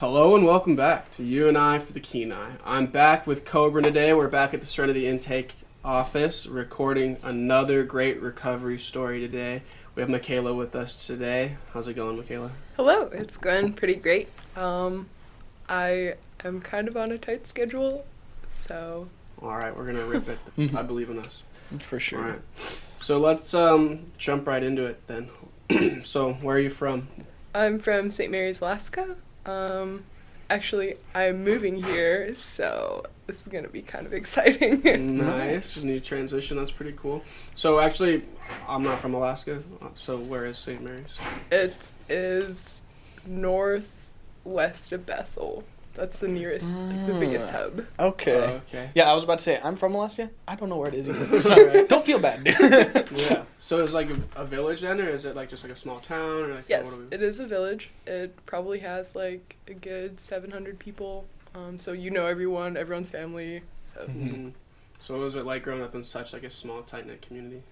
Hello and welcome back to You and I for the Kenai. I'm back with Koebryn today. We're back at the Serenity Intake office recording another great recovery story today. We have Makayla with us today. How's it going, Makayla? Hello, it's going pretty great. I am kind of on a tight schedule, so All right, we're gonna rip it. I believe in us. For sure. All right, so let's jump right into it then. So, where are you from? I'm from St. Mary's, Alaska. Actually, I'm moving here, so this is gonna be kind of exciting. Nice, new transition. That's pretty cool. So, actually, I'm not from Alaska. So, where is St. Mary's? It is northwest of Bethel. That's the nearest, like, the biggest hub. Okay. Okay. Yeah, I was about to say, I'm from Alaska. I don't know where it is either. So, don't feel bad, dude. Yeah. So it's like a village then, or is it like just like a small town, or like Yes, it is a village. It probably has like a good 700 people. So you know everyone, everyone's family. So So what was it like growing up in such like a small, tight knit community?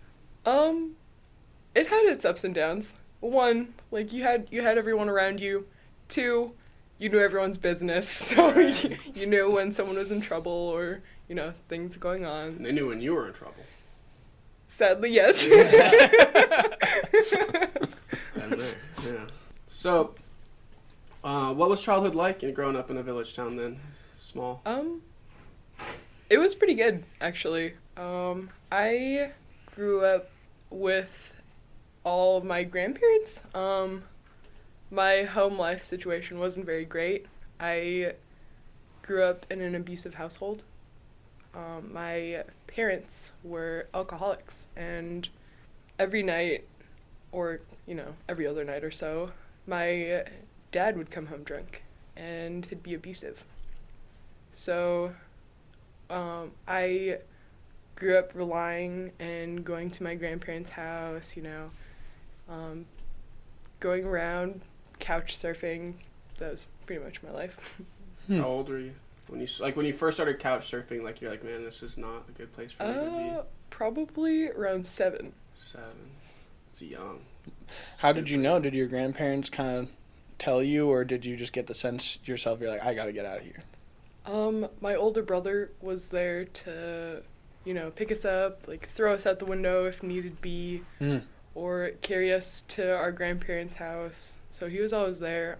it had its ups and downs. One, like you had everyone around you. Two, you knew everyone's business, so Right. you knew when someone was in trouble or things going on. And they knew when you were in trouble. Sadly, yes. Been there. Yeah. So, what was childhood like in growing up in a village town then? Small. It was pretty good, actually. I grew up with all of my grandparents. My home life situation wasn't very great. I grew up in an abusive household. My parents were alcoholics, and every night, or, every other night or so, my dad would come home drunk, and he'd be abusive. So, I grew up relying and going to my grandparents' house, going around couch surfing. That was pretty much my life. How old were you when you first started couch surfing? Like you're like, man, this is not a good place for me to Probably around 7. be. 7. It's young. How did you know? Did your grandparents kind of tell you, or did you just get the sense yourself, you're like, I gotta get out of here? My older brother was there to, pick us up, like throw us out the window if needed be, or carry us to our grandparents' house. So he was always there.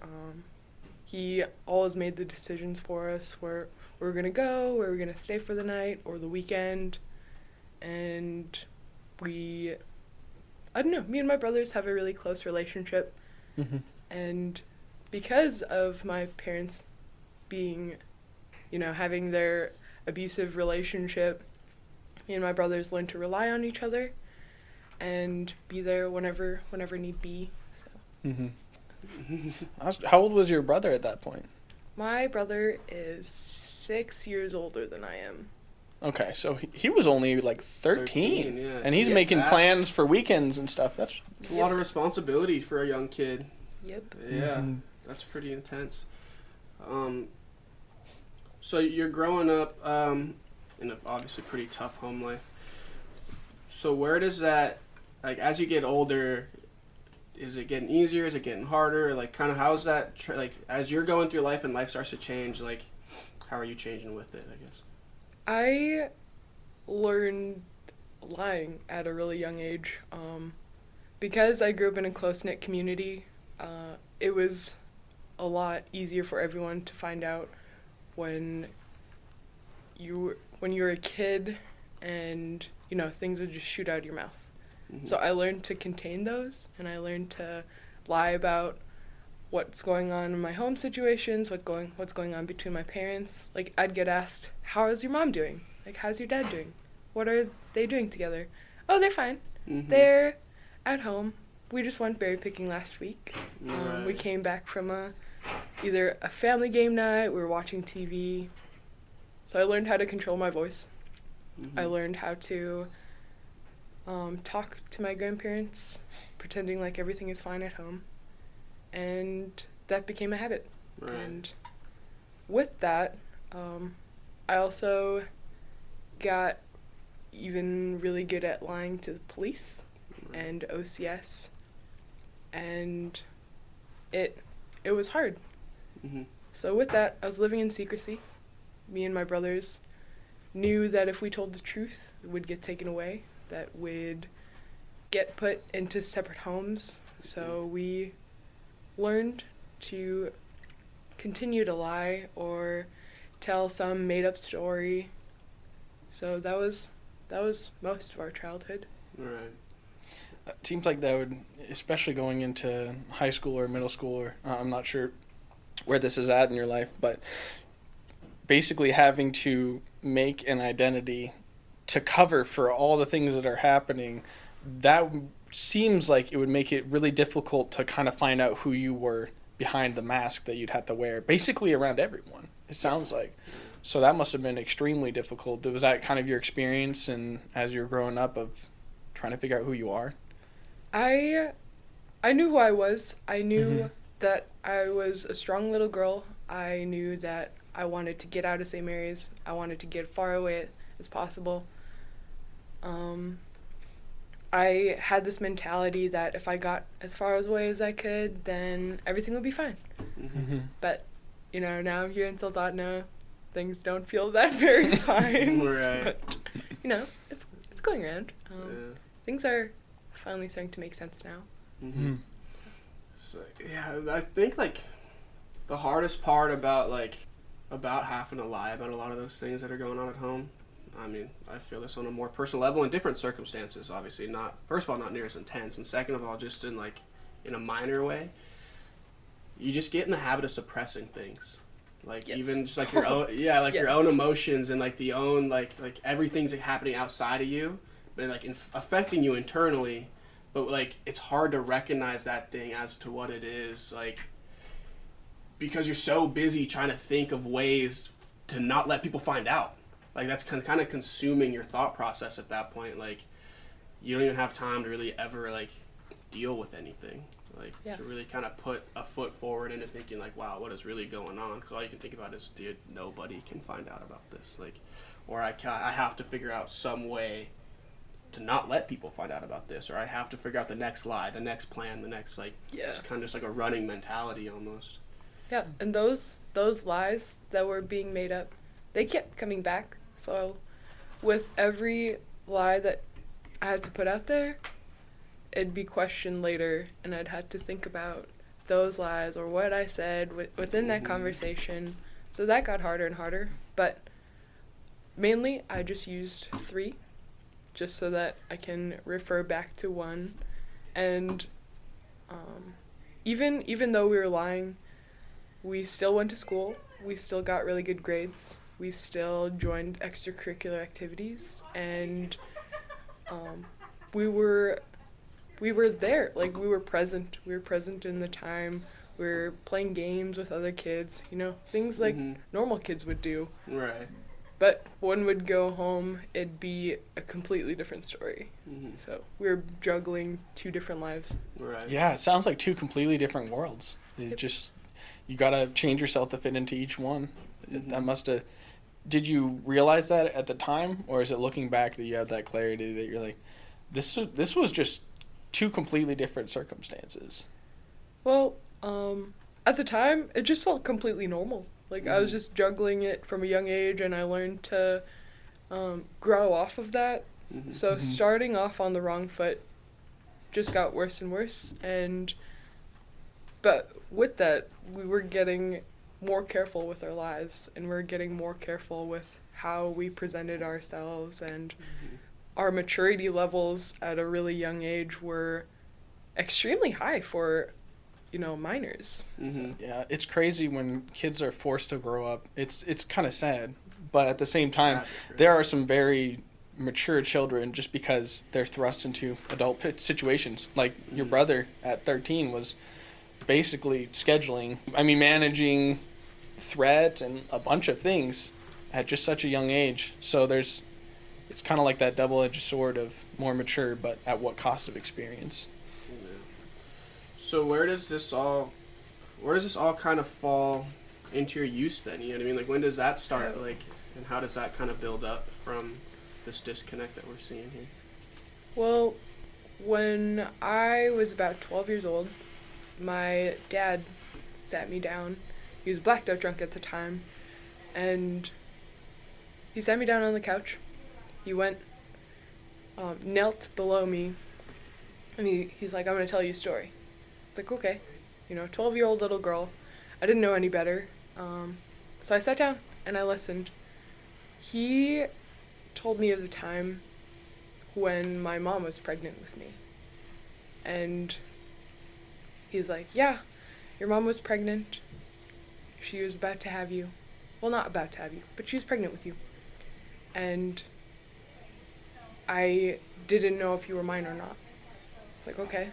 He always made the decisions for us where we were going to go, where we were going to stay for the night or the weekend. And I don't know, me and my brothers have a really close relationship. Mm-hmm. And because of my parents being, having their abusive relationship, me and my brothers learned to rely on each other and be there whenever need be. So. Mm-hmm. How old was your brother at that point? My brother is 6 years older than I am. Okay, so he was only like 13 yeah. and he's Yeah, making that's- plans for weekends and stuff. That's It's a lot of responsibility for a young kid. Yep. Yeah, that's pretty intense. So you're growing up in a obviously pretty tough home life. So where does that, like, as you get older, is it getting easier? Is it getting harder? Like, kind of how's that, like, as you're going through life and life starts to change, like, how are you changing with it, I guess? I learned lying at a really young age. Because I grew up in a close-knit community, it was a lot easier for everyone to find out when you were a kid and, things would just shoot out of your mouth. Mm-hmm. So I learned to contain those, and I learned to lie about what's going on in my home situations, what's going on between my parents. Like, I'd get asked, how is your mom doing? Like, how's your dad doing? What are they doing together? Oh, they're fine. Mm-hmm. They're at home. We just went berry picking last week. Right. We came back from either a family game night, we were watching TV. So I learned how to control my voice. Mm-hmm. I learned how to talk to my grandparents, pretending like everything is fine at home. And that became a habit. Right. And with that, I also got even really good at lying to the police and OCS. And it was hard. Mm-hmm. So with that, I was living in secrecy. Me and my brothers knew that if we told the truth, it would get taken away, that we'd get put into separate homes. So we learned to continue to lie or tell some made-up story. So that was most of our childhood. Right. It seems like that would, especially going into high school or middle school, or I'm not sure where this is at in your life, but basically having to make an identity to cover for all the things that are happening, that seems like it would make it really difficult to kind of find out who you were behind the mask that you'd have to wear, basically around everyone, it sounds like. So that must have been extremely difficult. Was that kind of your experience and as you were growing up of trying to figure out who you are? I knew who I was. I knew that I was a strong little girl. I knew that I wanted to get out of St. Mary's. I wanted to get far away as possible. I had this mentality that if I got as far away as I could, then everything would be fine. Mm-hmm. But, now I'm here in Soldotna. Things don't feel that very fine. Right. But, it's going around. Yeah. Things are finally starting to make sense now. Mm-hmm. So, yeah, I think like the hardest part about having to lie about a lot of those things that are going on at home. I mean, I feel this on a more personal level in different circumstances. Obviously, first of all, not near as intense, and second of all, just in a minor way. You just get in the habit of suppressing things, even just your own, your own emotions and the own everything's happening outside of you, but affecting you internally. But it's hard to recognize that thing as to what it is, because you're so busy trying to think of ways to not let people find out. That's kind of consuming your thought process at that point. You don't even have time to really ever deal with anything. To really kind of put a foot forward into thinking wow, what is really going on? Because all you can think about is, dude, nobody can find out about this. Or I have to figure out some way to not let people find out about this, or I have to figure out the next lie, the next plan, the next it's kind of just a running mentality almost. Yeah, and those lies that were being made up, they kept coming back. So with every lie that I had to put out there, it'd be questioned later, and I'd have to think about those lies or what I said within that conversation. So that got harder and harder, but mainly I just used 3 just so that I can refer back to one. And even though we were lying, we still went to school. We still got really good grades. We still joined extracurricular activities, and we were there. We were present. We were present in the time. We were playing games with other kids. Things normal kids would do. Right. But one would go home, it'd be a completely different story. Mm-hmm. So we were juggling 2 different lives. Right. Yeah, it sounds like 2 completely different worlds. Yep. You gotta change yourself to fit into each one. That must have. Did you realize that at the time, or is it looking back that you have that clarity that you're this was just 2 completely different circumstances? Well, at the time, it just felt completely normal. I was just juggling it from a young age, and I learned to grow off of that. Mm-hmm. So starting off on the wrong foot just got worse and worse. But with that, we were getting more careful with our lies, and we're getting more careful with how we presented ourselves, and our maturity levels at a really young age were extremely high for minors. So. Yeah, it's crazy when kids are forced to grow up. It's kind of sad, but at the same time, there are some very mature children just because they're thrust into adult situations. Your brother at 13 was basically managing threats and a bunch of things at just such a young age. So it's kind of like that double-edged sword of more mature, but at what cost of experience? So where does this all kind of fall into your use then? You know what I mean? When does that start? And how does that kind of build up from this disconnect that we're seeing here? Well, when I was about 12 years old, my dad sat me down. He was blacked out drunk at the time. And he sat me down on the couch. He went, knelt below me, and he's like, I'm going to tell you a story. It's like, okay. 12-year-old little girl. I didn't know any better. So I sat down and I listened. He told me of the time when my mom was pregnant with me. And he's like, yeah, your mom was pregnant. She was about to have you. Well, not about to have you, but she was pregnant with you. And I didn't know if you were mine or not. It's like, okay.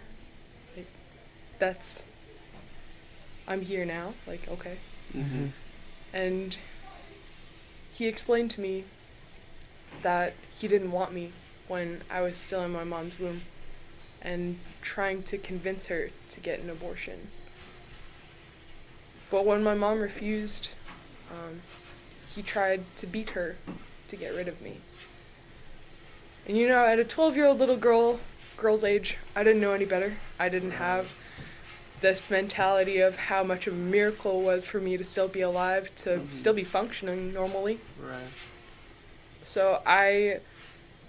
I'm here now. Like, okay. Mm-hmm. And he explained to me that he didn't want me when I was still in my mom's womb and trying to convince her to get an abortion. But when my mom refused, he tried to beat her to get rid of me. And at a 12-year-old little girl's age, I didn't know any better. I didn't have this mentality of how much of a miracle it was for me to still be alive, to still be functioning normally. Right. So I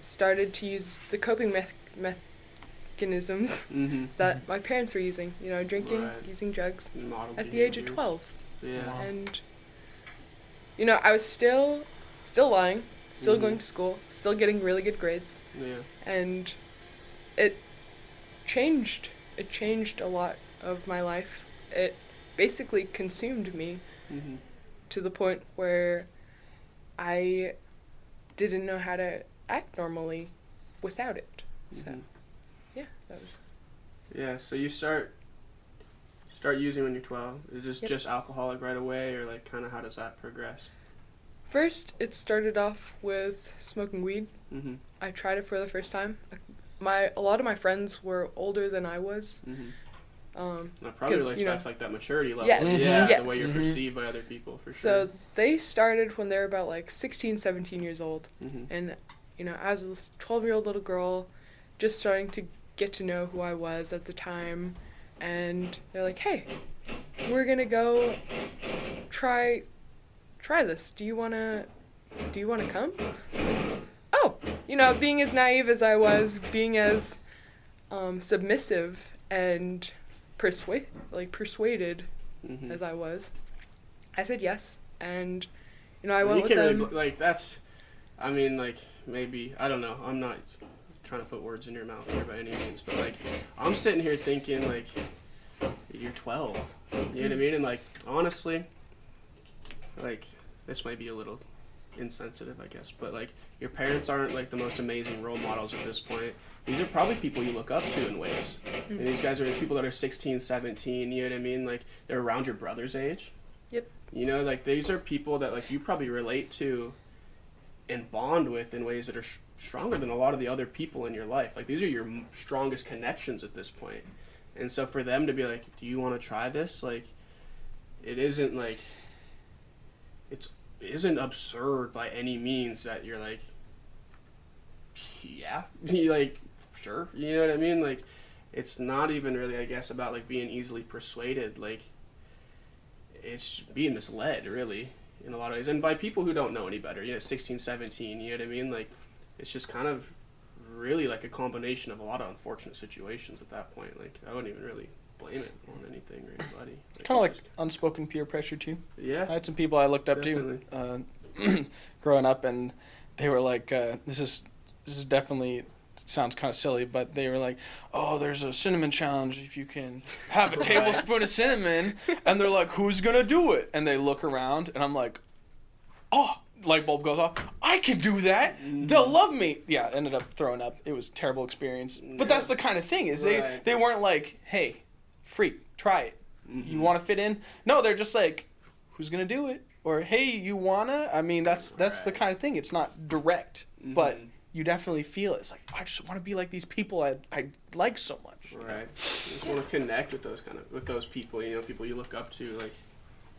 started to use the coping mechanisms that my parents were using, drinking, Right. using drugs Model at the age of behaviors. 12. Yeah. Wow. And, I was still lying, still going to school, still getting really good grades. Yeah. And it changed a lot of my life. It basically consumed me Mm-hmm. to the point where I didn't know how to act normally without it. So, yeah, that was... Yeah, so you start using when you're 12. Is this Yep. just alcoholic right away, or like kind of how does that progress? First, it started off with smoking weed. Mm-hmm. I tried it for the first time. A lot of my friends were older than I was. Mm-hmm. Um, That probably 'cause, relates back to like that maturity level. Yes. Yeah, Yes. the way you're Mhm. perceived by other people, for sure. so they started when they were about like 16, 17 years old. Mm-hmm. And, as this 12-year-old little girl, just starting to get to know who I was at the time. And they're like, hey, we're going to go try this. Do you want to come? Oh, being as naive as I was, being as submissive and persuaded Mm-hmm. as I was, I said yes. And, I Well, went you with can't them. really, like, that's, I mean, like, maybe, I don't know, I'm not trying to put words in your mouth here by any means, but, like, I'm sitting here thinking, like, you're 12, you know what I mean? And, like, honestly, like, this might be a little insensitive, I guess, but, like, your parents aren't, like, the most amazing role models at this point. These are probably people you look up to in ways. And these guys are people that are 16, 17, you know what I mean? Like, they're around your brother's age. Yep. Like, these are people that, like, you probably relate to and bond with in ways that are stronger than a lot of the other people in your life. Like, these are your strongest connections at this point. And so for them to be like, do you want to try this? Like, it isn't, like, it isn't absurd by any means that you're like, yeah, like, sure, you know what I mean? Like, it's not even really, I guess, about, like, being easily persuaded. Like, it's being misled, really, in a lot of ways. And by people who don't know any better, 16, 17, you know what I mean? Like, it's just kind of really, like, a combination of a lot of unfortunate situations at that point. Like, I wouldn't even really blame it on anything or anybody. Kind of like it's just- unspoken peer pressure too. I yeah, had some people I looked up definitely. to growing up, and they were like, "This is definitely sounds kind of silly," but they were like, "Oh, there's a cinnamon challenge. If you can have a tablespoon of cinnamon," and they're like, "Who's gonna do it?" And they look around, and I'm like, "Oh." Light bulb goes off. I can do that. They'll love me. Yeah, ended up throwing up. It was a terrible experience. But that's the kind of thing is Right. they weren't like, hey, freak, try it. Mm-hmm. You want to fit in? No, they're just like, who's gonna do it? Or hey, you wanna? I mean, that's the Right. kind of thing. It's not direct, Mhm. but you definitely feel it. It's like I just want to be like these people I like so much. you know? Right. You just want to connect with those people, people you look up to, like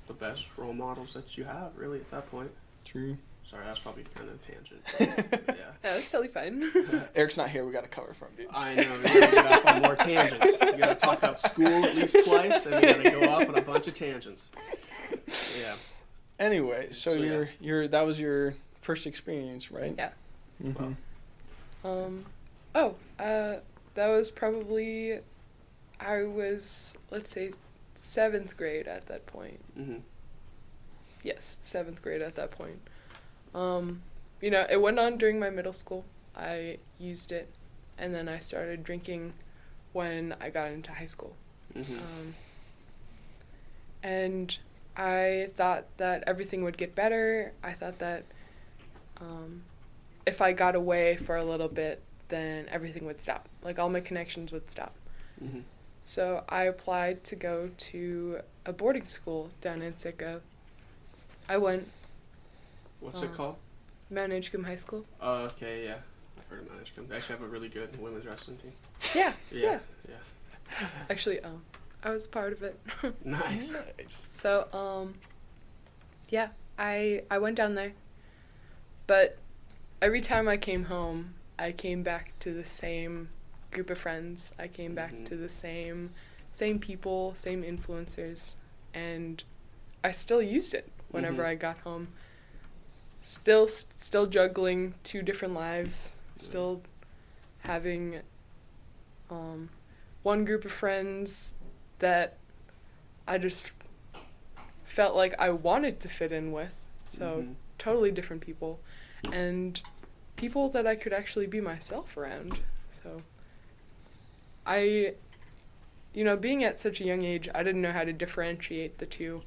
the best role models that you have, really, at that point. True. Sorry, that's probably kind of a tangent. But, yeah. Yeah, that's totally fine. Eric's not here. We got to cover from dude. I know, we gotta get off on more tangents. We gotta talk about school at least twice, and we gotta go off on a bunch of tangents. Yeah. Anyway, so So, you're that was your first experience, right? Yeah. Mm-hmm. That was probably, I was, let's say, 7th grade at that point. Mm-hmm. Yes, 7th grade at that point. It went on during my middle school. I used it, and then I started drinking when I got into high school. Mm-hmm. And I thought that everything would get better. I thought that if I got away for a little bit, then everything would stop. Like, all my connections would stop. Mm-hmm. So I applied to go to a boarding school down in Sitka. I went. What's it called? Management High School. Oh, okay, yeah. I've heard of Management. They actually have a really good women's wrestling team. Yeah. Yeah. Actually, I was a part of it. Nice. So, yeah, I went down there. But every time I came home, I came back to the same group of friends. I came back Mhm. to the same people, same influencers, and I still used it whenever Mhm. I got home. Still juggling 2 different lives, still having one group of friends that I just felt like I wanted to fit in with. So Mhm. totally different people, and people that I could actually be myself around. So being at such a young age, I didn't know how to differentiate the two.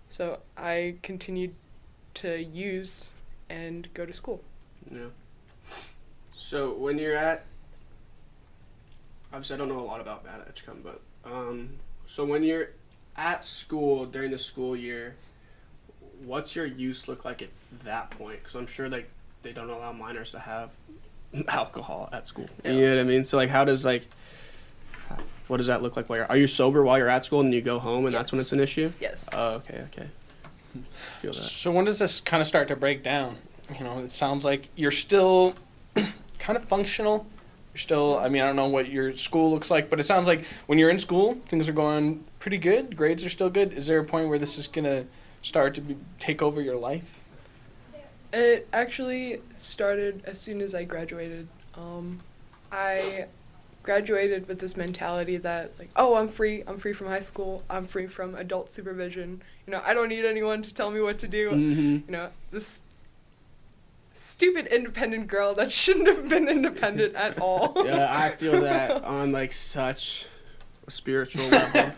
So I continued to use and go to school. Yeah. So when you're at, obviously I don't know a lot about Bad Edgecombe, but so when you're at school during the school year, what's your use look like at that point? Because I'm sure they don't allow minors to have alcohol at school. Yeah. You know what I mean? So what does that look like? Are you sober while you're at school and then you go home and that's when Yes. it's an issue? Yes. Oh, okay. Feel that. So when does this kind of start to break down? It sounds like you're still kind of functional. You're still, I don't know what your school looks like, but it sounds like when you're in school, things are going pretty good. Grades are still good. Is there a point where this is going to start to take over your life? It actually started as soon as I graduated. I graduated with this mentality that, like, oh, I'm free from high school, I'm free from adult supervision, I don't need anyone to tell me what to do. Mm-hmm. This stupid independent girl that shouldn't have been independent at all. Yeah, I feel that on such a spiritual level.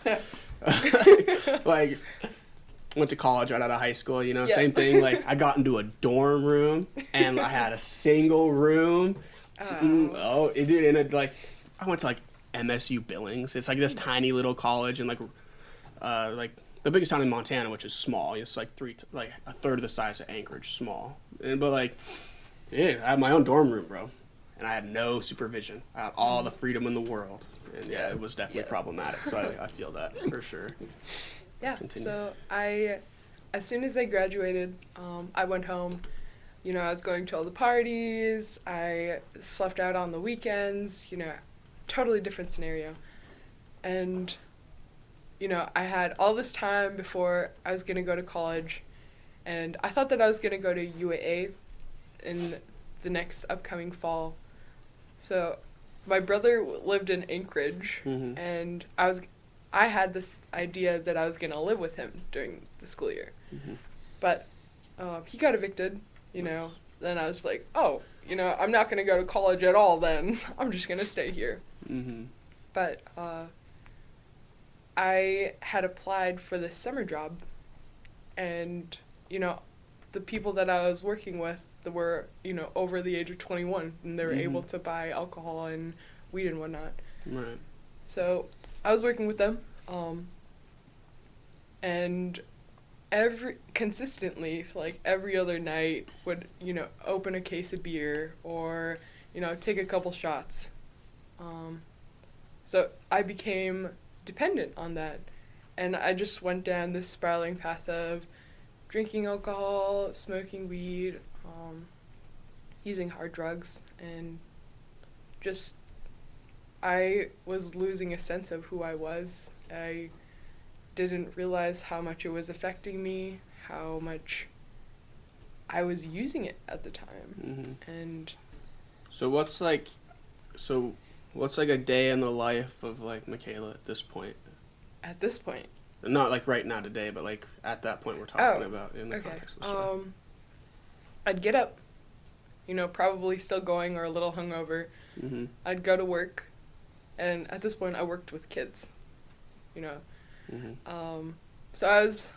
Went to college right out of high school, Yeah. same thing. I got into a dorm room and I had a single room. Oh. Dude, and I went to MSU Billings. It's this tiny little college and the biggest town in Montana, which is small. It's a third of the size of Anchorage, small. I had my own dorm room, bro, and I had no supervision. I had all the freedom in the world, and yeah, it was definitely problematic. So I feel that for sure. Yeah. Continue. So as soon as I graduated, I went home. I was going to all the parties. I slept out on the weekends. Totally different scenario, and. I had all this time before I was going to go to college, and I thought that I was going to go to UAA in the next upcoming fall. So my brother lived in Anchorage, Mm-hmm. and I had this idea that I was going to live with him during the school year. Mm-hmm. But he got evicted, Then I was like, oh, I'm not going to go to college at all then. I'm just going to stay here. Mm-hmm. But I had applied for this summer job, and, the people that I was working with that were, over the age of 21, and they were Mhm. able to buy alcohol and weed and whatnot. Right. So I was working with them, and consistently, every other night, would, open a case of beer or, take a couple shots. So I became dependent on that, and I just went down this spiraling path of drinking alcohol, smoking weed, using hard drugs, and I was losing a sense of who I was. I didn't realize how much it was affecting me, how much I was using it at the time. And So what's like a day in the life of like Makayla at this point? at this point, Not like right now today, but like at that point we're talking about in the context of the show. I'd get up, probably still going or a little hungover. I'd go to work, and at this point I worked with kids, so I was,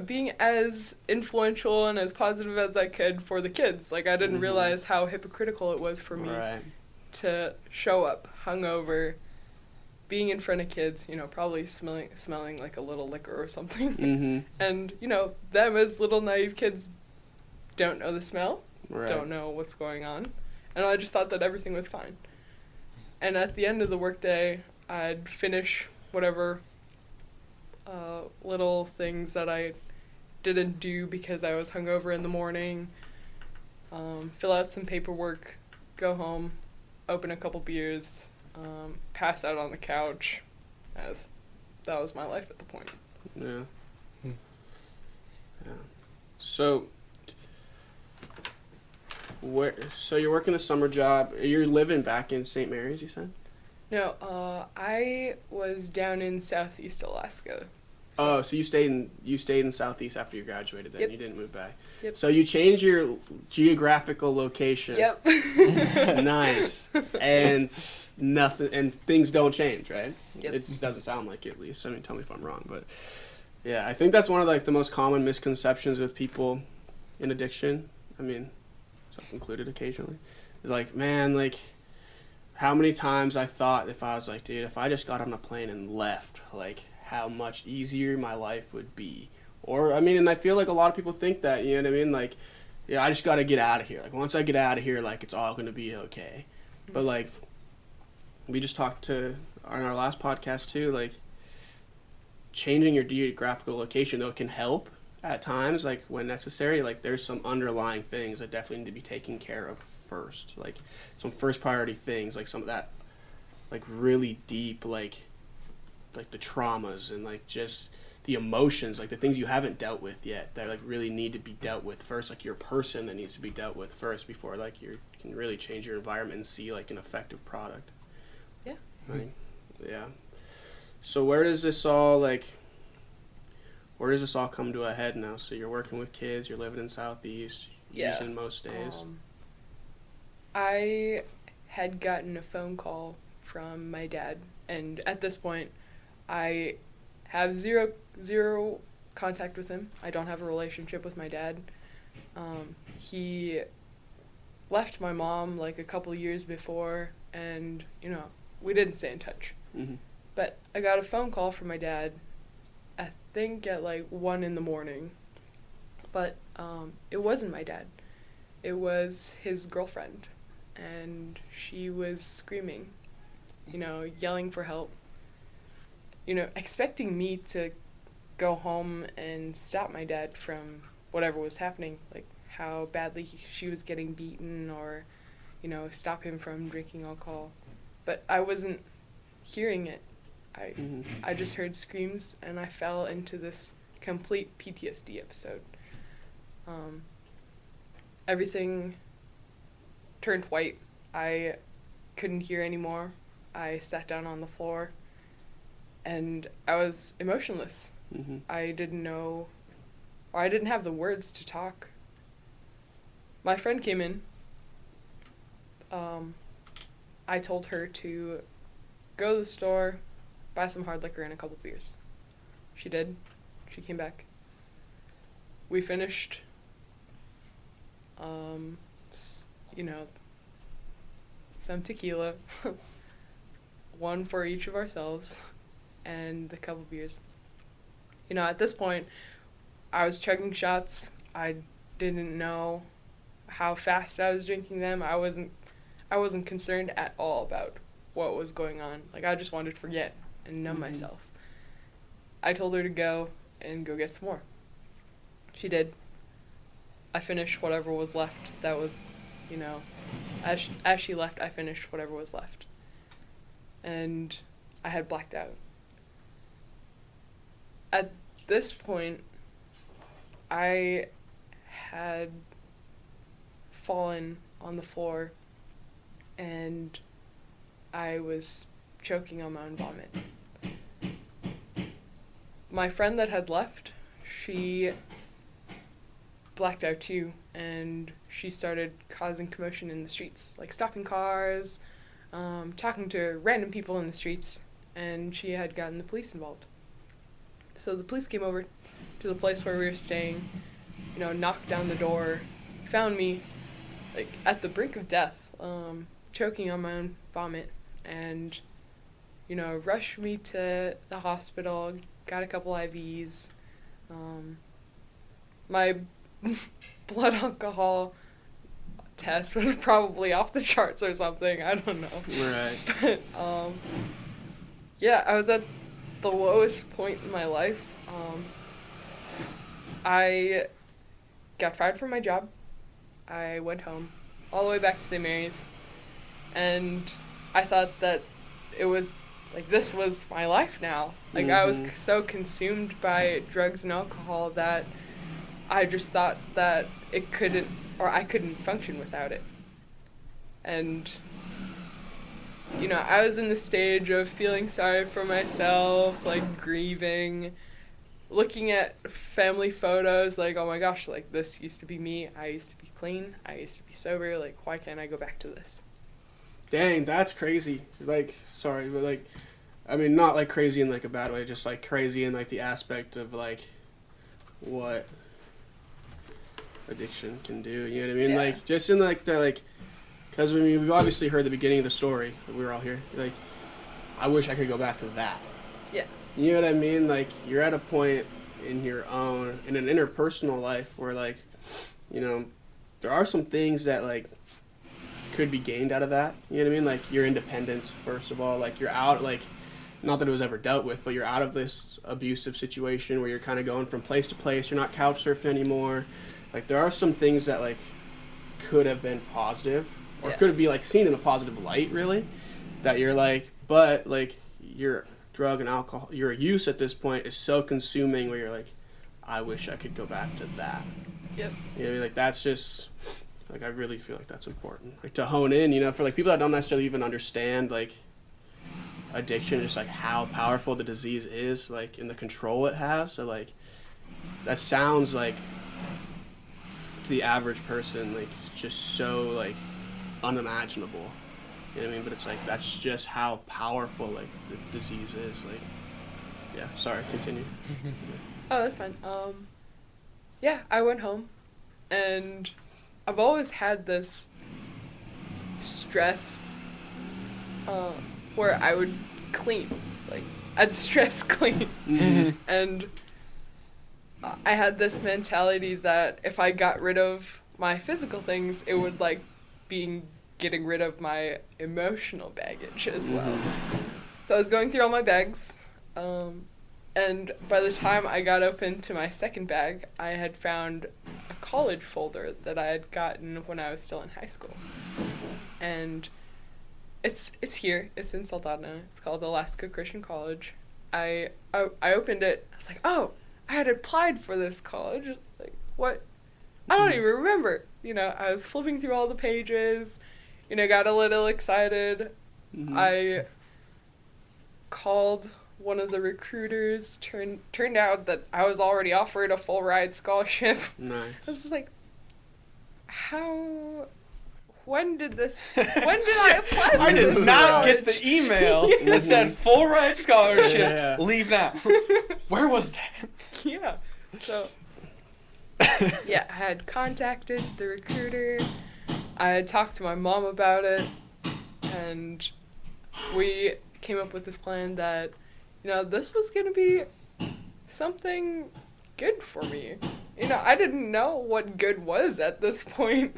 being as influential and as positive as I could for the kids. Like, I didn't realize how hypocritical it was for me to show up hungover, being in front of kids, probably smelling like a little liquor or something. And, them as little naive kids don't know the smell, don't know what's going on. And I just thought that everything was fine. And at the end of the workday, I'd finish whatever little things that I didn't do because I was hungover in the morning, fill out some paperwork, go home, open a couple beers, pass out on the couch, as that was my life at the point. Yeah. So you're working a summer job. You're living back in St. Mary's, you said? No, I was down in Southeast Alaska. Oh, so you stayed in Southeast after you graduated then. Yep. You didn't move back. Yep. So you changed your geographical location. Yep. Nice. And things don't change, right? Yep. It just doesn't sound like it, at least. I mean, tell me if I'm wrong, but yeah, I think that's one of like the most common misconceptions with people in addiction. I mean, self included occasionally. Is like, man, like how many times I thought if I was like, dude, if I just got on a plane and left, like how much easier my life would be. Or, I mean, and I feel like a lot of people think that, you know what I mean? Like, yeah, I just got to get out of here. Like, once I get out of here, like, it's all going to be okay. But, like, we just talked on our last podcast, too, like, changing your geographical location, though, it can help at times, like, when necessary. Like, there's some underlying things that definitely need to be taken care of first. Like, some first priority things, like some of that, like, really deep, like the traumas and like just the emotions, like the things you haven't dealt with yet that like really need to be dealt with first, like your person that needs to be dealt with first before like you can really change your environment and see like an effective product. Yeah. Like, yeah. So where does this all come to a head now? So you're working with kids, you're living in Southeast, using most days. I had gotten a phone call from my dad, and at this point I have zero contact with him. I don't have a relationship with my dad. He left my mom like a couple years before, and we didn't stay in touch. But I got a phone call from my dad, I think at like 1 a.m. But it wasn't my dad. It was his girlfriend, and she was screaming, yelling for help. Expecting me to go home and stop my dad from whatever was happening, like how badly she was getting beaten or, stop him from drinking alcohol. But I wasn't hearing it. I just heard screams, and I fell into this complete PTSD episode. Everything turned white. I couldn't hear anymore. I sat down on the floor. And I was emotionless. I didn't know, or I didn't have the words to talk. My friend came in. I told her to go to the store, buy some hard liquor and a couple beers. She did. She came back. We finished, some tequila, one for each of ourselves, and a couple beers. At this point, I was chugging shots. I didn't know how fast I was drinking them. I wasn't concerned at all about what was going on. Like, I just wanted to forget and numb myself. I told her to go get some more. She did. I finished whatever was left. That was, as she left, I finished whatever was left. And I had blacked out. at this point, I had fallen on the floor and I was choking on my own vomit. My friend that had left, she blacked out too, and she started causing commotion in the streets, like stopping cars, talking to random people in the streets, and she had gotten the police involved. So the police came over to the place where we were staying, knocked down the door, found me, like, at the brink of death, choking on my own vomit, and, rushed me to the hospital, got a couple IVs. My blood alcohol test was probably off the charts or something. I don't know. Right. But, yeah, I was at the lowest point in my life. I got fired from my job. I went home, all the way back to St. Mary's, and I thought that it was, like, this was my life now. Like, I was so consumed by drugs and alcohol that I just thought that I couldn't function without it. And, I was in the stage of feeling sorry for myself, like, grieving, looking at family photos, like, oh my gosh, like, this used to be me. I used to be clean. I used to be sober. Like, why can't I go back to this? Dang, that's crazy. Like, sorry, but, like, I mean, not, like, crazy in, like, a bad way, just, like, crazy in, like, the aspect of, like, what addiction can do, you know what I mean? Yeah. Like, just in, like, the, like, because, I mean, we've obviously heard the beginning of the story, we were all here, like, I wish I could go back to that. Yeah. You know what I mean? Like, you're at a point in your own, in an interpersonal life where, like, there are some things that, like, could be gained out of that. You know what I mean? Like, your independence, first of all. Like, you're out, like, not that it was ever dealt with, but you're out of this abusive situation where you're kind of going from place to place. You're not couch surfing anymore. Like, there are some things that, like, could have been positive or could be, like, seen in a positive light, really, that you're, like, but, like, your drug and alcohol, your use at this point is so consuming where you're, like, I wish I could go back to that. Yep. You know what I mean? Like, that's just, like, I really feel like that's important. Like, to hone in, for, like, people that don't necessarily even understand, like, addiction, just, like, how powerful the disease is, like, in the control it has. So, like, that sounds, like, to the average person, like, just so, like, unimaginable. You know what I mean? But it's, like, that's just how powerful, like, the disease is. Like, yeah, sorry, continue. Oh, that's fine. Yeah, I went home, and I've always had this stress, where I would clean, like, I'd stress clean, and I had this mentality that if I got rid of my physical things, it would, like, be getting rid of my emotional baggage as well. So I was going through all my bags, and by the time I got open to my second bag, I had found a college folder that I had gotten when I was still in high school. And it's here. It's in Soldotna. It's called Alaska Christian College. I opened it. I was like, oh, I had applied for this college. Like, what? I don't even remember. I was flipping through all the pages, got a little excited. I called one of the recruiters. Turned out that I was already offered a full ride scholarship. Nice. I was just like, when did I apply for this? I did not college? get the email that said full ride scholarship, leave now. Where was that? Yeah. So, yeah, I had contacted the recruiter. I had talked to my mom about it, and we came up with this plan that, this was going to be something good for me. I didn't know what good was at this point.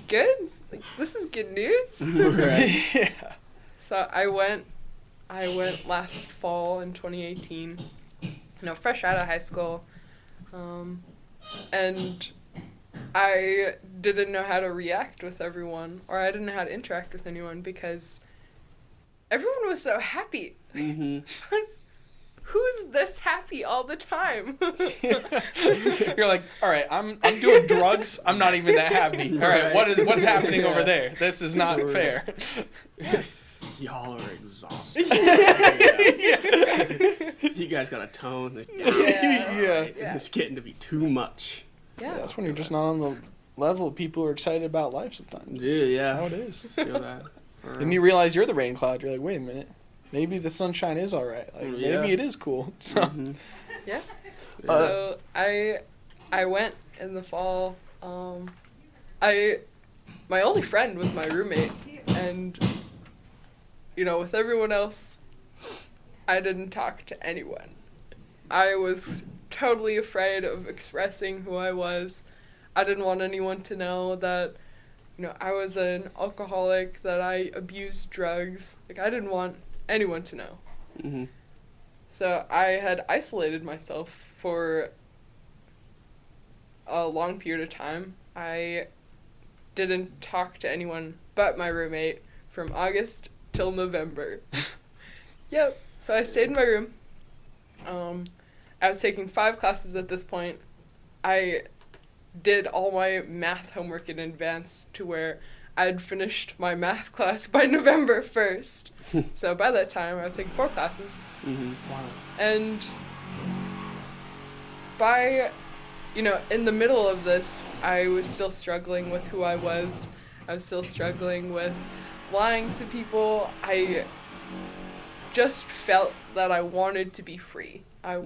Good? Like, this is good news? Right. Yeah. So I went last fall in 2018, fresh out of high school, and I didn't know how to react with everyone, or I didn't know how to interact with anyone because everyone was so happy. who's this happy all the time? You're like, all right, I'm doing drugs. I'm not even that happy. All right, what's happening over there? This is not fair. Y'all are exhausted. You guys got to tone it down. Yeah. It's getting to be too much. Yeah. That's when you're just not on the level of people who are excited about life sometimes. Yeah. That's how it is. Feel that. And you realize you're the rain cloud. You're like, wait a minute. Maybe the sunshine is all right. Like, maybe it is cool. So. Mm-hmm. Yeah. So I went in the fall. My only friend was my roommate, and with everyone else, I didn't talk to anyone. I was totally afraid of expressing who I was. I didn't want anyone to know that, I was an alcoholic, that I abused drugs. Like, I didn't want anyone to know. Mm-hmm. So I had isolated myself for a long period of time. I didn't talk to anyone but my roommate from August till November. Yep. So I stayed in my room. I was taking 5 classes at this point. I did all my math homework in advance to where I had finished my math class by November 1st. So by that time, I was taking 4 classes. Mm-hmm. Wow. And by, in the middle of this, I was still struggling with who I was. I was still struggling with lying to people. I just felt that I wanted to be free. I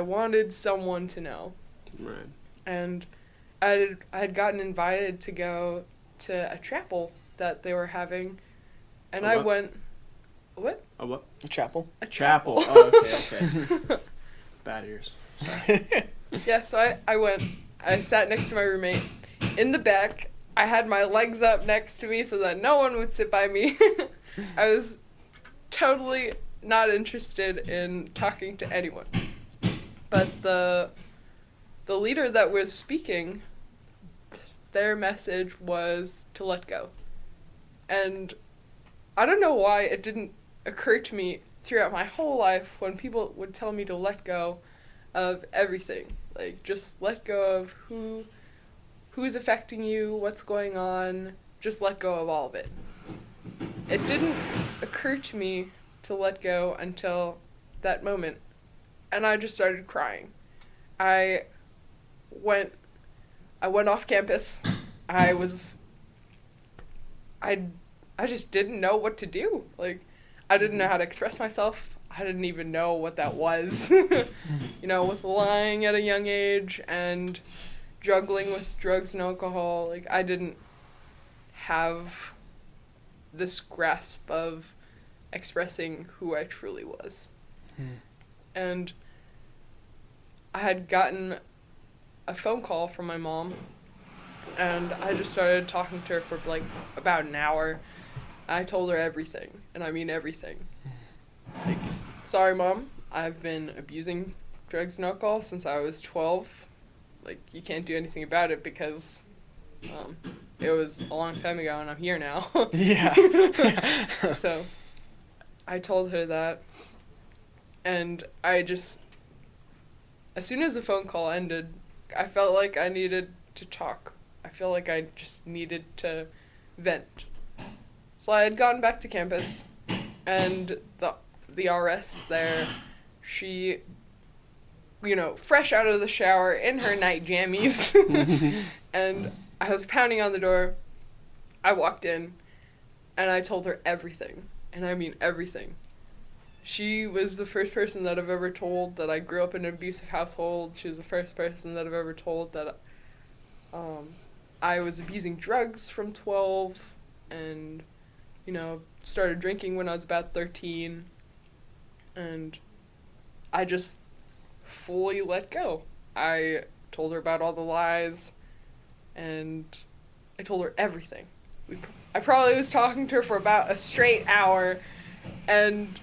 wanted someone to know. Right. And I had gotten invited to go to a chapel that they were having, and I went. What? A what? A chapel. A Chapel. Oh, okay. Bad ears. Sorry. Yeah, so I went. I sat next to my roommate in the back. I had my legs up next to me so that no one would sit by me. I was totally not interested in talking to anyone. But the leader that was speaking, their message was to let go. And I don't know why it didn't occur to me throughout my whole life when people would tell me to let go of everything. Like, just let go of who's affecting you, what's going on, just let go of all of it. It didn't occur to me to let go until that moment, and I just started crying. I went off campus. I just didn't know what to do. Like, I didn't know how to express myself. I didn't even know what that was. With lying at a young age and juggling with drugs and alcohol, like, I didn't have this grasp of expressing who I truly was. And I had gotten a phone call from my mom, and I just started talking to her for like about an hour. I told her everything, and I mean everything. Like, sorry Mom, I've been abusing drugs and alcohol since I was 12. Like, you can't do anything about it because it was a long time ago and I'm here now. Yeah. So I told her that, and I just, as soon as the phone call ended, I felt like I needed to talk. I feel like I just needed to vent. So I had gotten back to campus, and the RS there, she, fresh out of the shower in her night jammies, and I was pounding on the door. I walked in, and I told her everything, and I mean everything. She was the first person that I've ever told that I grew up in an abusive household. She was the first person that I've ever told that I was abusing drugs from 12 and, started drinking when I was about 13. And I just fully let go. I told her about all the lies, and I told her everything. I probably was talking to her for about a straight hour, and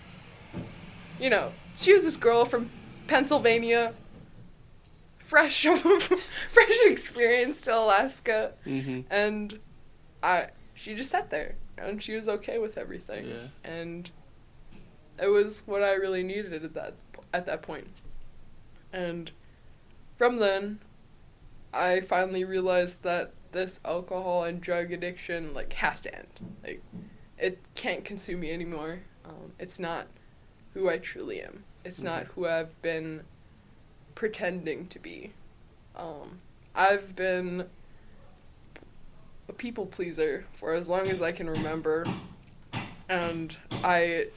she was this girl from Pennsylvania, fresh experience to Alaska, and she just sat there, and she was okay with everything. Yeah. And It was what I really needed at that point. And from then, I finally realized that this alcohol and drug addiction, like, has to end. Like, it can't consume me anymore. It's not who I truly am. It's not who I've been pretending to be. I've been a people pleaser for as long as I can remember, and I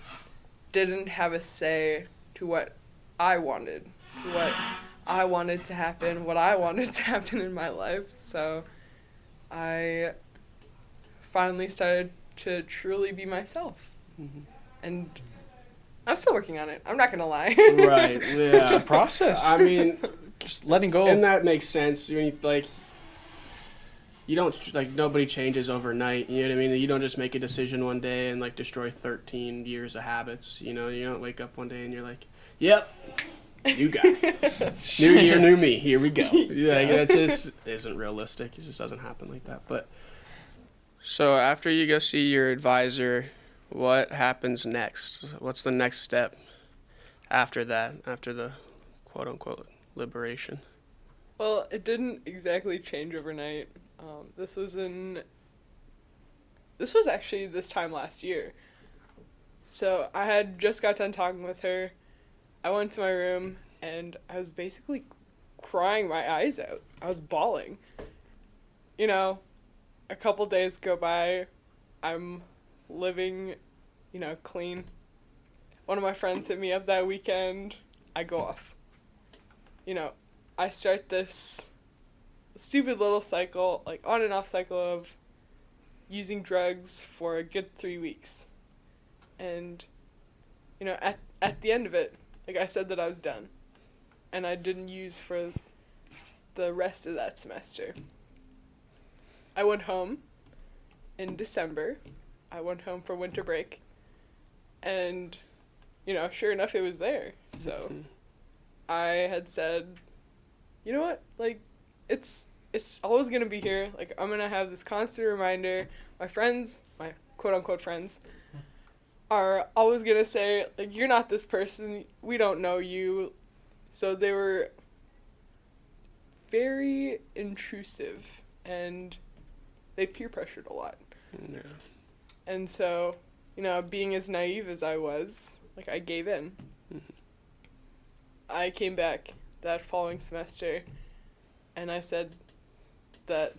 didn't have a say to what I wanted, what I wanted to happen, what I wanted to happen in my life. So I finally started to truly be myself. And I'm still working on it. I'm not going to lie. Right. Yeah. It's a process. I mean, Just letting go. and that makes sense. I mean, like, you don't, like, nobody changes overnight. You know what I mean? You don't just make a decision one day and, like, destroy 13 years of habits. You know, you don't wake up one day and you're like, yep, new guy. New year, new me. Here we go. Like, that just isn't realistic. It just doesn't happen like that. But so after you go see your advisor, what happens next? What's the next step after that, after the quote-unquote liberation? Well, it didn't exactly change overnight. This was actually this time last year. So I had just got done talking with her. I went to my room and I was basically crying my eyes out. I was bawling. You know, a couple days go by. I'm living, clean. One of my friends hit me up that weekend. I go off. I start this stupid little cycle, like on and off cycle of using drugs for a good 3 weeks. And, at the end of it, like, I said that I was done. And I didn't use for the rest of that semester. I went home in December. I went home for winter break. And, sure enough, it was there. So I had said, you know what? Like, it's always going to be here. Like, I'm going to have this constant reminder. My friends, my quote-unquote friends, are always going to say, like, you're not this person. We don't know you. So they were very intrusive, and they peer pressured a lot. Yeah. And so, being as naive as I was, like, I gave in. I came back that following semester, and I said that,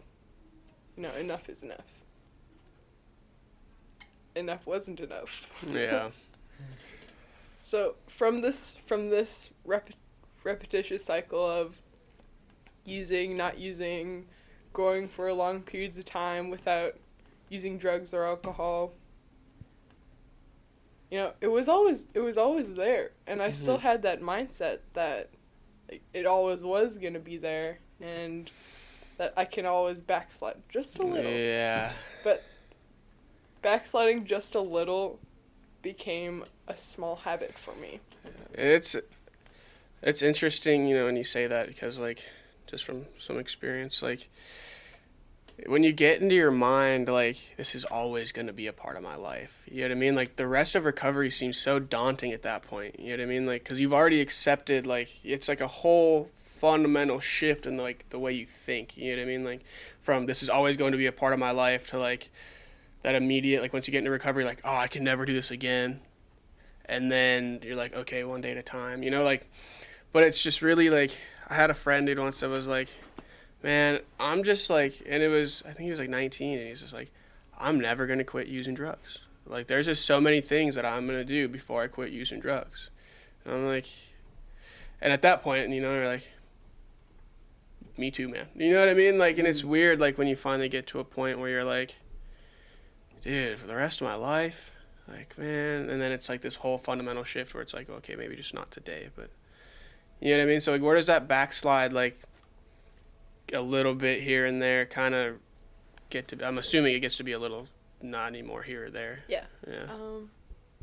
enough is enough. Enough wasn't enough. Yeah. So from this repetitious cycle of using, not using, going for long periods of time without using drugs or alcohol, it was always there, and I still had that mindset that, like, it always was gonna be there, and that I can always backslide just a little. Yeah. But backsliding just a little became a small habit for me. It's interesting, when you say that, because, like, just from some experience, like, when you get into your mind, like, this is always going to be a part of my life, you know what I mean? Like, the rest of recovery seems so daunting at that point, you know what I mean? Like, because you've already accepted, like, it's like a whole fundamental shift in, like, the way you think, you know what I mean? Like, from this is always going to be a part of my life to, like, that immediate, like, once you get into recovery, like, oh, I can never do this again. And then you're like, okay, one day at a time, like, but it's just really, like, I had a friend who once that was like, man, I'm just like, and I think he was like 19, and he's just like, I'm never going to quit using drugs. Like, there's just so many things that I'm going to do before I quit using drugs. And I'm like, and at that point, you're like, me too, man. You know what I mean? Like, and it's weird, like, when you finally get to a point where you're like, dude, for the rest of my life, like, man, and then it's like this whole fundamental shift where it's like, okay, maybe just not today, but, you know what I mean? So, like, where does that backslide, like, a little bit here and there kind of get to, I'm assuming it gets to be a little not anymore here or there. Yeah.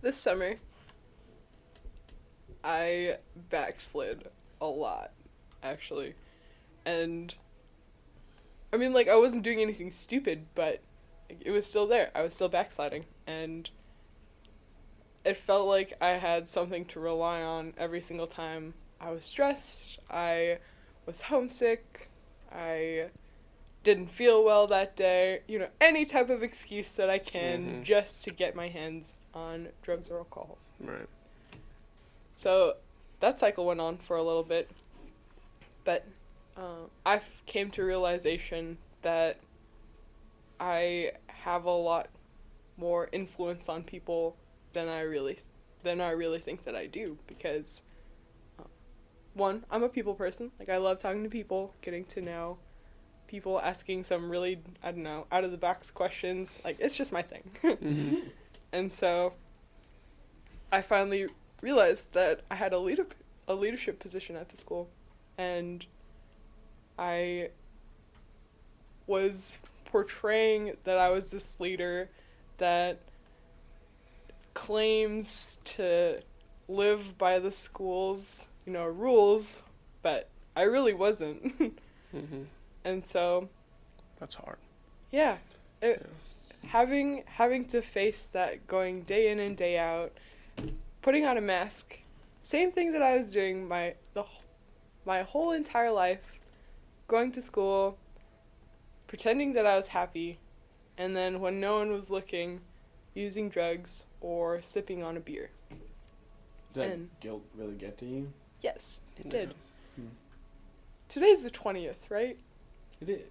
This summer, I backslid a lot, actually. And, I mean, like, I wasn't doing anything stupid, but it was still there. I was still backsliding. And it felt like I had something to rely on every single time I was stressed, I was homesick, I didn't feel well that day, any type of excuse that I can just to get my hands on drugs or alcohol. Right. So that cycle went on for a little bit, but I came to realization that I have a lot more influence on people than I really think that I do, because one, I'm a people person. Like, I love talking to people, getting to know people, asking some really, I don't know, out of the box questions. Like, it's just my thing. And so I finally realized that I had a leadership position at the school, and I was portraying that I was this leader that claims to live by the school's, rules, but I really wasn't. And so that's hard. Yeah. Having to face that, going day in and day out, putting on a mask, same thing that I was doing my whole entire life, going to school, pretending that I was happy, and then when no one was looking, using drugs or sipping on a beer. Did that guilt really get to you? Yes, it did. Today's the 20th, right? It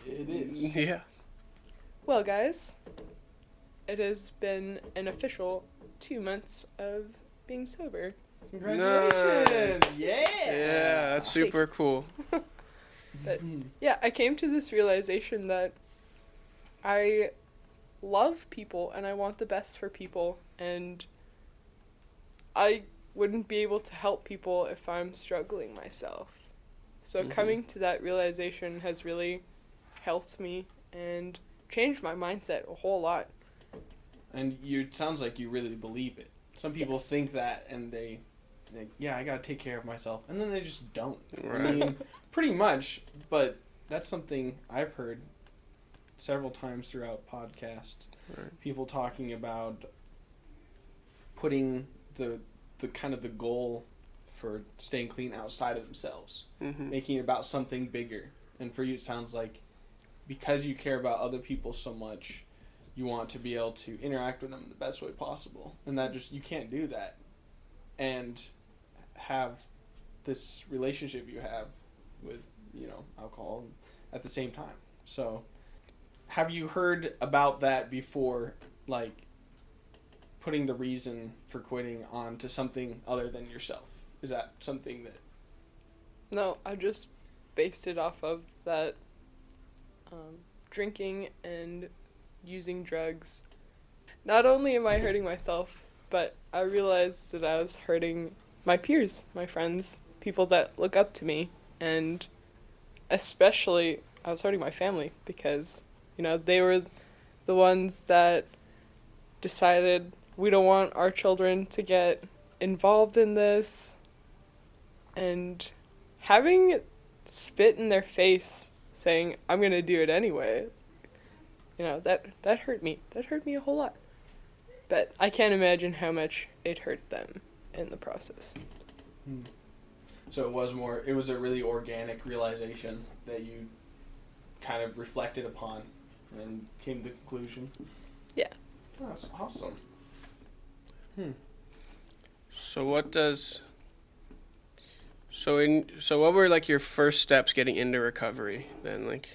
is. Yeah. Well, guys, it has been an official 2 months of being sober. Congratulations! Nice. Yeah, that's super cool. But yeah, I came to this realization that I love people and I want the best for people, and I wouldn't be able to help people if I'm struggling myself. So coming to that realization has really helped me and changed my mindset a whole lot. And it sounds like you really believe it. Some people think that, and they think, yeah, I gotta take care of myself, and then they just don't. Right. I mean, pretty much, but that's something I've heard several times throughout podcasts. Right. People talking about putting the kind of the goal for staying clean outside of themselves, making it about something bigger. And for you, it sounds like because you care about other people so much, you want to be able to interact with them in the best way possible. And that just, you can't do that and have this relationship you have with, alcohol at the same time. So have you heard about that before, like putting the reason for quitting onto something other than yourself? Is that something that... No, I just based it off of that drinking and using drugs. Not only am I hurting myself, but I realized that I was hurting my peers, my friends, people that look up to me, and especially I was hurting my family because, they were the ones that decided we don't want our children to get involved in this. And having spit in their face saying, I'm going to do it anyway, that hurt me. That hurt me a whole lot. But I can't imagine how much it hurt them in the process. So it was a really organic realization that you kind of reflected upon and came to the conclusion. Yeah. Oh, that's awesome. So what were like your first steps getting into recovery then, like?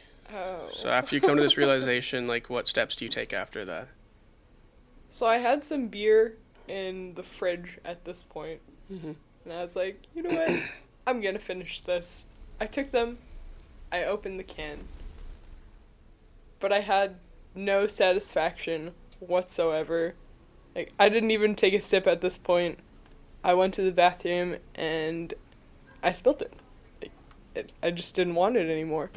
So after you come to this realization, like, what steps do you take after that? So I had some beer in the fridge at this point. And I was like, you know what? I'm going to finish this. I took them. I opened the can. But I had no satisfaction whatsoever. Like, I didn't even take a sip at this point. I went to the bathroom and I spilled it. I just didn't want it anymore.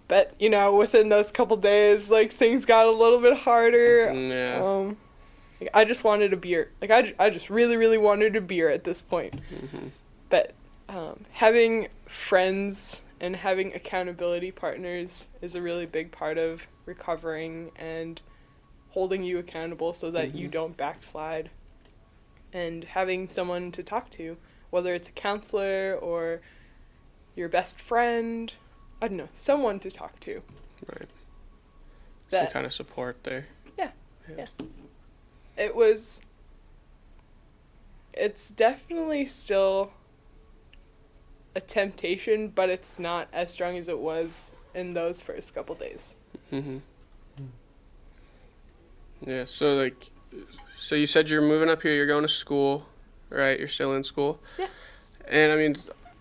But, within those couple days, like, things got a little bit harder. Yeah. I just wanted a beer. Like, I just really, really wanted a beer at this point. But having friends and having accountability partners is a really big part of recovering and holding you accountable so that you Mhm. don't backslide, and having someone to talk to, whether it's a counselor or your best friend, I don't know, someone to talk to. Right. Some That kind of support there. it was, it's definitely still a temptation, but it's not as strong as it was in those first couple days. Mm-hmm. Yeah. So like, so you said you're moving up here. You're going to school, right? You're still in school. Yeah. And I mean,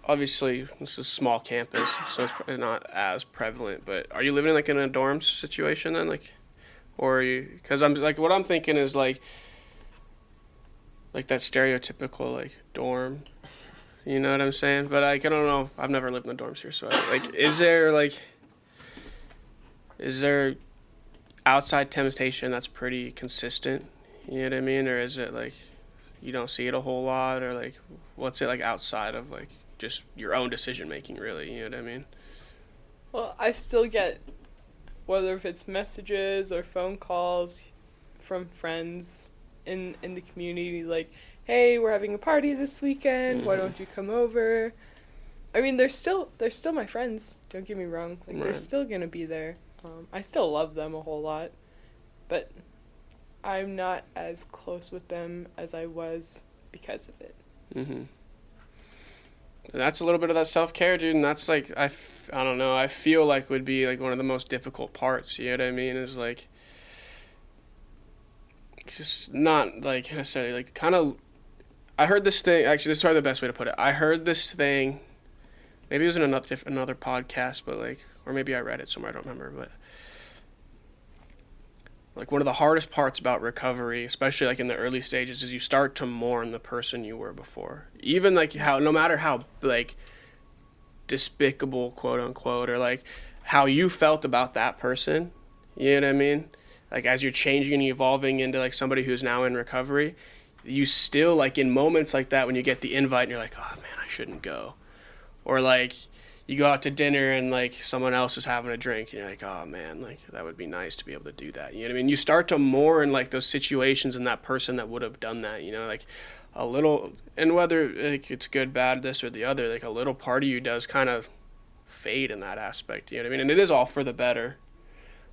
obviously, this is a small campus, so it's probably not as prevalent. But are you living like in a dorm situation then, like, or are you? Because I'm like, what I'm thinking is like that stereotypical like dorm. You know what I'm saying? But like, I don't know. I've never lived in the dorms here, so like, is there outside temptation that's pretty consistent? You know what I mean? Or is it like you don't see it a whole lot, or like what's it like outside of like just your own decision making, really? You know what I mean? Well, I still get, whether if it's messages or phone calls from friends in the community, like, hey, we're having a party this weekend, why Mhm. don't you come over? I mean, they're still my friends, don't get me wrong, like, they're Right. still gonna be there. I still love them a whole lot, but I'm not as close with them as I was because of it. Mm-hmm. And that's a little bit of that self care, dude. And that's like I don't know. I feel like would be like one of the most difficult parts. You know what I mean? Is like just not like necessarily like kind of. I heard this thing. Actually, this is probably the best way to put it. I heard this thing. Maybe it was in another podcast, but like, or maybe I read it somewhere. I don't remember, but like one of the hardest parts about recovery, especially like in the early stages, is you start to mourn the person you were before. Even like how, no matter how like despicable, quote unquote, or like how you felt about that person, you know what I mean? Like as you're changing and evolving into like somebody who's now in recovery, you still like in moments like that when you get the invite and you're like, oh man, I shouldn't go. Or like you go out to dinner and like someone else is having a drink and you're like, oh man, like that would be nice to be able to do that. You know what I mean? You start to mourn like those situations and that person that would have done that, you know, like a little, and whether like it's good, bad, this or the other, like a little part of you does kind of fade in that aspect, you know what I mean? And it is all for the better.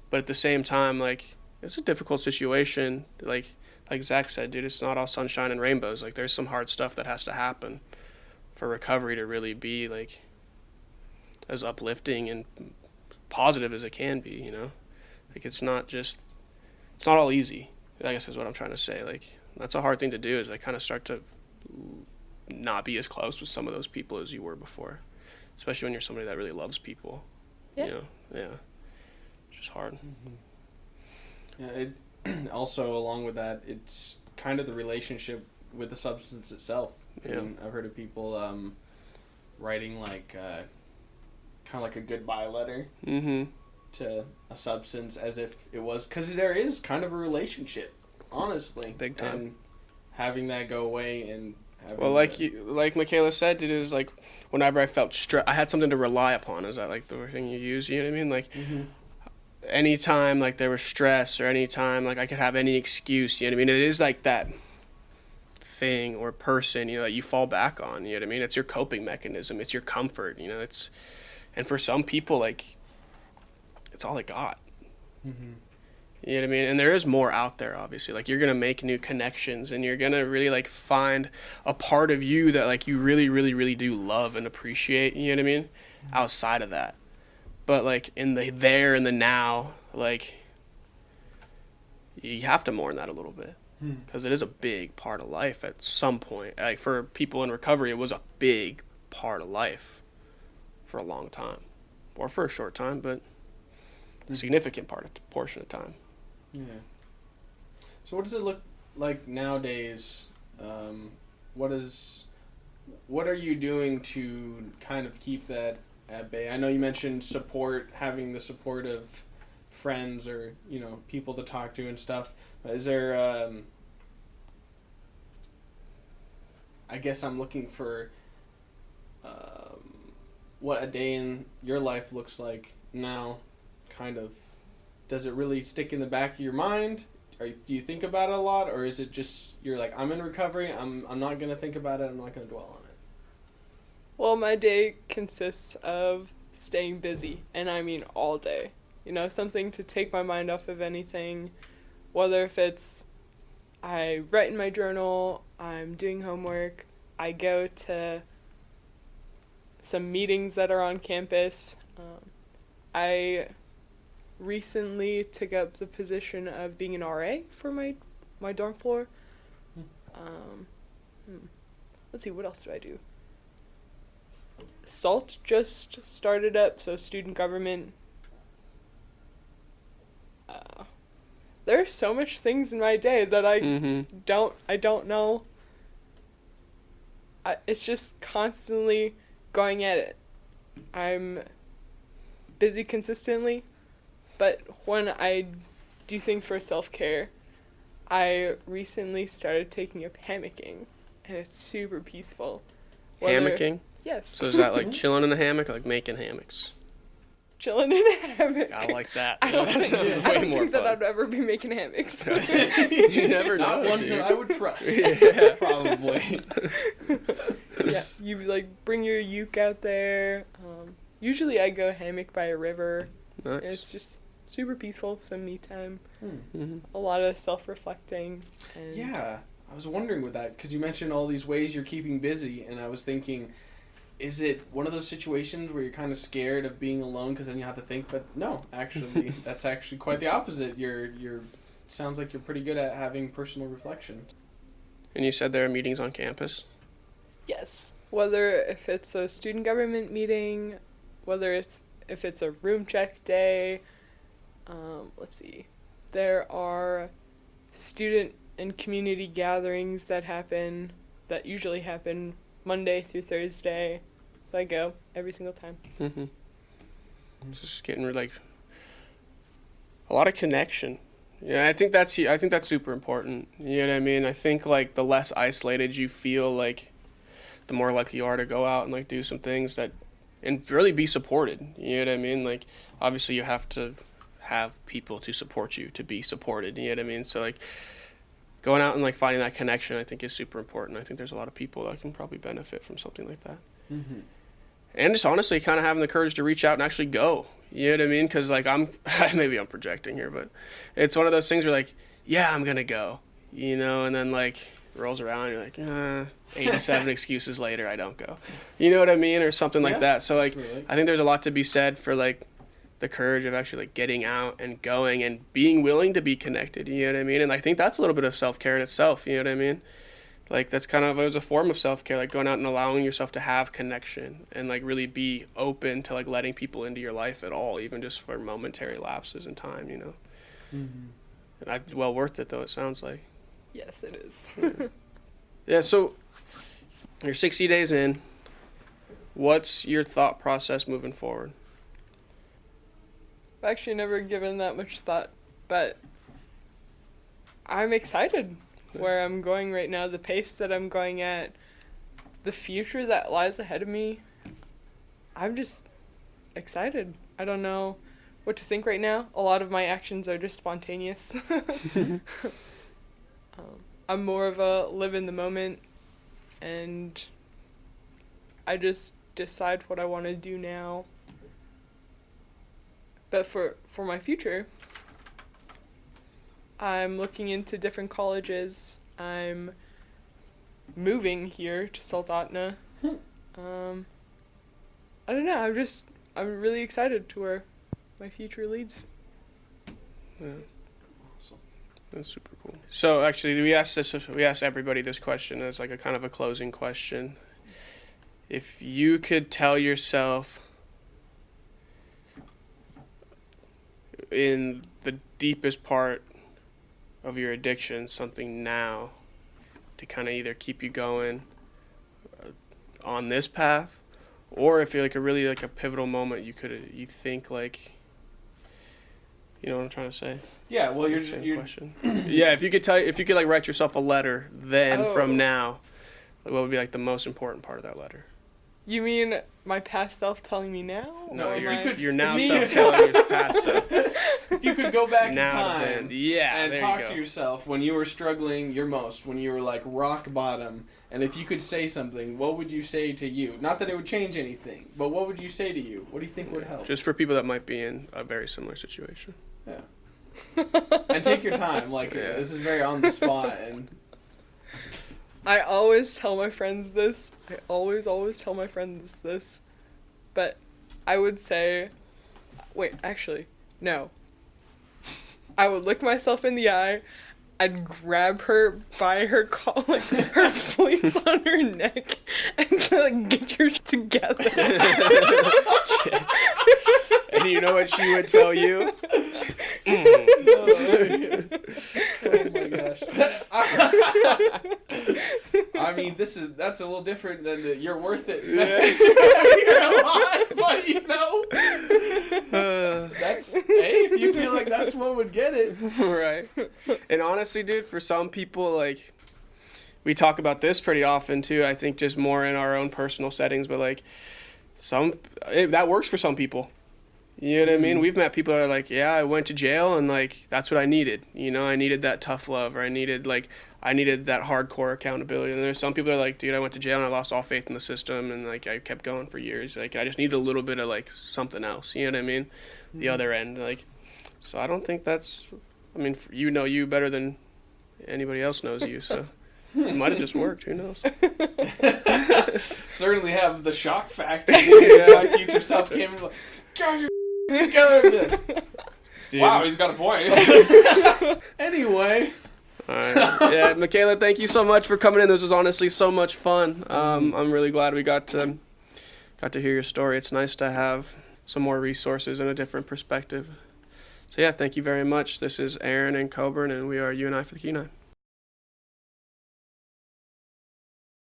But at the same time, like it's a difficult situation. Like Zach said, dude, it's not all sunshine and rainbows. Like there's some hard stuff that has to happen for recovery to really be like as uplifting and positive as it can be, you know? Like it's not all easy, I guess is what I'm trying to say. Like that's a hard thing to do, is like kind of start to not be as close with some of those people as you were before, especially when you're somebody that really loves people. Yeah. You know? Yeah. It's just hard. Yeah, it also, along with that, it's kind of the relationship with the substance itself. Yeah. I mean, I've heard of people writing like kind of like a goodbye letter Mm-hmm. to a substance, as if it was, because there is kind of a relationship, honestly. Big time. And having that go away and having Well, like Makayla said, it is like whenever I felt stress, I had something to rely upon. Is that like the thing you use? You know what I mean? Like anytime like there was stress, or anytime like I could have any excuse. You know what I mean? It is like that thing or person, you know, that you fall back on. You know what I mean? It's your coping mechanism. It's your comfort. You know, and for some people, like it's all they got. Mm-hmm. You know what I mean? And there is more out there, obviously. Like, you're going to make new connections, and you're going to really, like, find a part of you that, like, you really, really, really do love and appreciate, you know what I mean? Outside of that. But, like, in the there and the now, like, you have to mourn that a little bit. Because it is a big part of life at some point. Like, for people in recovery, it was a big part of life for a long time. Or for a short time, but a significant portion of time. Yeah. So what does it look like nowadays? What are you doing to kind of keep that at bay? I know you mentioned support, having the support of friends or, you know, people to talk to and stuff. Is there, I guess I'm looking for what a day in your life looks like now, kind of. Does it really stick in the back of your mind? do you think about it a lot, or is it just you're like, I'm in recovery, I'm not gonna think about it, I'm not gonna dwell on it? Well, my day consists of staying busy, and I mean all day. You know, something to take my mind off of anything, whether if it's I write in my journal, I'm doing homework, I go to some meetings that are on campus. I recently took up the position of being an RA for my dorm floor. Let's see, what else do I do? SALT just started up, so student government. There are so much things in my day that I don't know. It's just constantly going at it. I'm busy consistently, but when I do things for self-care, I recently started taking up hammocking, and it's super peaceful. Hammocking? Yes. So is that like chilling in a hammock or like making hammocks? Chilling in a hammock. I like that. I don't That sounds think, way I don't more think that fun. I'd ever be making hammocks. You never know. Not ones dude. that I would trust. Yeah. Probably. Yeah, you like bring your uke out there. Usually I go hammock by a river. Nice. And it's just super peaceful, some me time, Mm-hmm. a lot of self-reflecting. And Yeah, I was wondering with that, because you mentioned all these ways you're keeping busy, and I was thinking, is it one of those situations where you're kind of scared of being alone because then you have to think? But no, actually, that's actually quite the opposite. You're sounds like you're pretty good at having personal reflection. And you said there are meetings on campus? Yes, whether if it's a student government meeting, whether if it's a room check day. Let's see, there are student and community gatherings that usually happen Monday through Thursday, so I go every single time. Mm-hmm. Just getting like a lot of connection. Yeah, I think that's super important. You know what I mean? I think like the less isolated you feel, like the more likely you are to go out and like do some things that and really be supported. You know what I mean? Like obviously you have to have people to support you to be supported. You know what I mean? So like going out and like finding that connection, I think is super important. I think there's a lot of people that can probably benefit from something like that. Mm-hmm. And just honestly kind of having the courage to reach out and actually go. You know what I mean? Because like maybe I'm projecting here, but it's one of those things where like, yeah, I'm gonna go, you know, and then like rolls around and you're like, 87 excuses later, I don't go. You know what I mean? Or something like that. So like, Really. I think there's a lot to be said for like the courage of actually like getting out and going and being willing to be connected. You know what I mean? And I think that's a little bit of self-care in itself. You know what I mean? Like that's kind of, it was a form of self-care, like going out and allowing yourself to have connection and like really be open to like letting people into your life at all, even just for momentary lapses in time, you know. Mm-hmm. And well worth it though, it sounds like. Yes, it is. Yeah, so you're 60 days in. What's your thought process moving forward? I've actually never given that much thought, but I'm excited where I'm going right now, the pace that I'm going at, the future that lies ahead of me. I'm just excited. I don't know what to think right now. A lot of my actions are just spontaneous. I'm more of a live in the moment, and I just decide what I want to do now. But for my future, I'm looking into different colleges. I'm moving here to Saltatna. I don't know. I'm really excited to where my future leads. Yeah. Awesome. That's super cool. So actually, we asked everybody this question as like a kind of a closing question. If you could tell yourself in the deepest part of your addiction something now to kind of either keep you going on this path, or if you're like a really like a pivotal moment you think like, you know what I'm trying to say? Yeah, well, Same you're question. Yeah, if you could like write yourself a letter then from now, like, what would be like the most important part of that letter? You mean my past self telling me now? No, Or you're now if you- self-telling your past self. If you could go back in Now to time then. Yeah, and there talk you go. to yourself when you were struggling your most, when you were like rock bottom, and if you could say something, what would you say to you? Not that it would change anything, but what would you say to you? What do you think would help? Just for people that might be in a very similar situation. Yeah. And take your time. Like, Yeah. this is very on the spot. And I always tell my friends this. I always tell my friends this. But I would say, wait, actually, no. I would look myself in the eye. I'd grab her by her collar, her fleece on her neck, and say, like, get your shit together. And you know what she would tell you? Oh my gosh. I mean, that's a little different than the "you're worth it" message you're alive, but you know, that's if you feel like that's what would get it. Right. And honestly, dude, for some people, like, we talk about this pretty often too. I think just more in our own personal settings, but like that works for some people. You know what I mean? We've met people that are like, yeah, I went to jail and like that's what I needed. You know, I needed that tough love, or I needed that hardcore accountability. And there's some people that are like, dude, I went to jail and I lost all faith in the system, and like I kept going for years. Like I just needed a little bit of like something else. You know what I mean? The other end, like. So I don't think that's. I mean, you know you better than anybody else knows you. So it might have just worked. Who knows? Certainly have the shock factor. My future self came and was like, "Get your together." Dude. Wow, he's got a point. Anyway. All right. Yeah, Makayla, thank you so much for coming in. This was honestly so much fun. I'm really glad we got to hear your story. It's nice to have some more resources and a different perspective. So yeah, thank you very much. This is Aaron and Koebryn, and we are You and I for the Kenai.